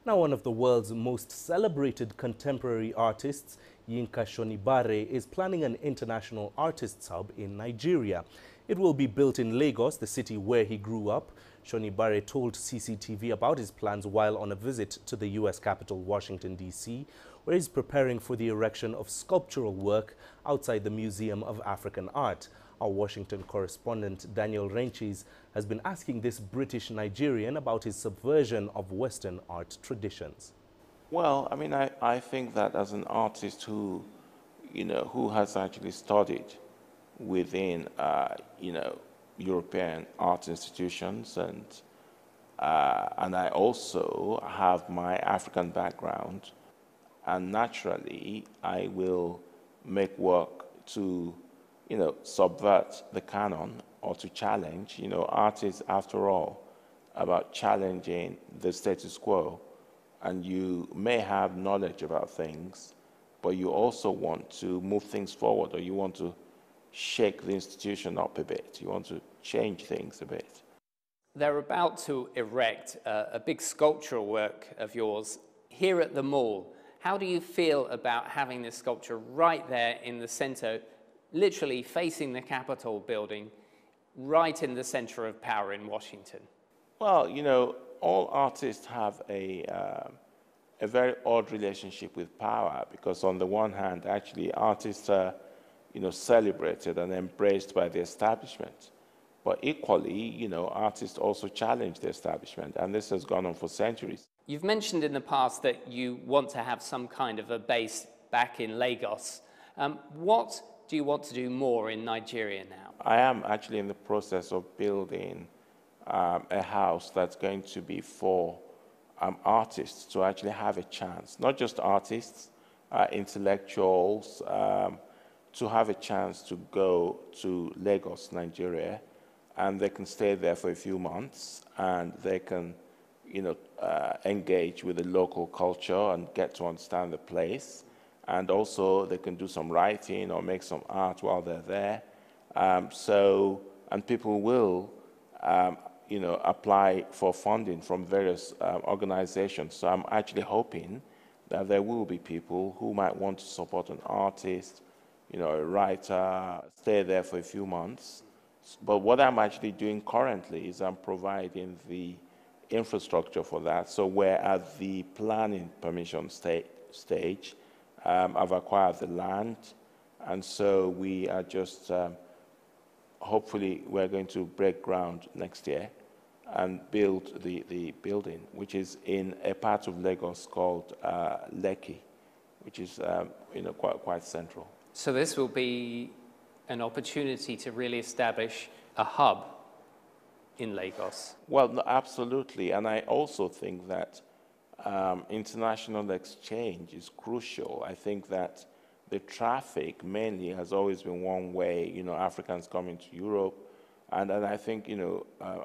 Now, one of the world's most celebrated contemporary artists, Yinka Shonibare, is planning an international artists hub in Nigeria. It will be built in Lagos, the city where he grew up. Shonibare told CCTV about his plans while on a visit to the U.S. capital, Washington, D.C., where he's preparing for the erection of sculptural work outside the Museum of African Art. Our Washington correspondent Daniel Renchis has been asking this British Nigerian about his subversion of Western art traditions. Well, I mean, I think that as an artist who, who has actually studied within, European art institutions, and I also have my African background, and naturally I will make work to subvert the canon or to challenge. Art is, after all, about challenging the status quo. And you may have knowledge about things, but you also want to move things forward, or you want to shake the institution up a bit. You want to change things a bit. They're about to erect a big sculptural work of yours here at the Mall. How do you feel about having this sculpture right there in the center, literally facing the Capitol building, right in the center of power in Washington? Well, all artists have a very odd relationship with power, because on the one hand, actually, artists are, celebrated and embraced by the establishment. But equally, artists also challenge the establishment, and this has gone on for centuries. You've mentioned in the past that you want to have some kind of a base back in Lagos. What do you want to do more in Nigeria now? I am actually in the process of building a house that's going to be for artists to actually have a chance, not just artists, intellectuals, to have a chance to go to Lagos, Nigeria, and they can stay there for a few months, and they can, engage with the local culture and get to understand the place, and also they can do some writing or make some art while they're there. And people will apply for funding from various organizations. So I'm actually hoping that there will be people who might want to support an artist, a writer, stay there for a few months. But what I'm actually doing currently is I'm providing the infrastructure for that. So we're at the planning permission stage. I've acquired the land, and so we are just, hopefully we're going to break ground next year and build the building, which is in a part of Lagos called Lekki, which is quite central. So this will be an opportunity to really establish a hub in Lagos. Well, no, absolutely, and I also think that international exchange is crucial. I think that the traffic mainly has always been one way, Africans coming to Europe. And I think,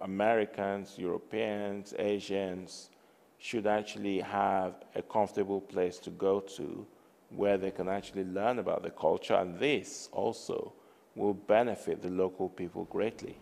Americans, Europeans, Asians should actually have a comfortable place to go to where they can actually learn about the culture. And this also will benefit the local people greatly.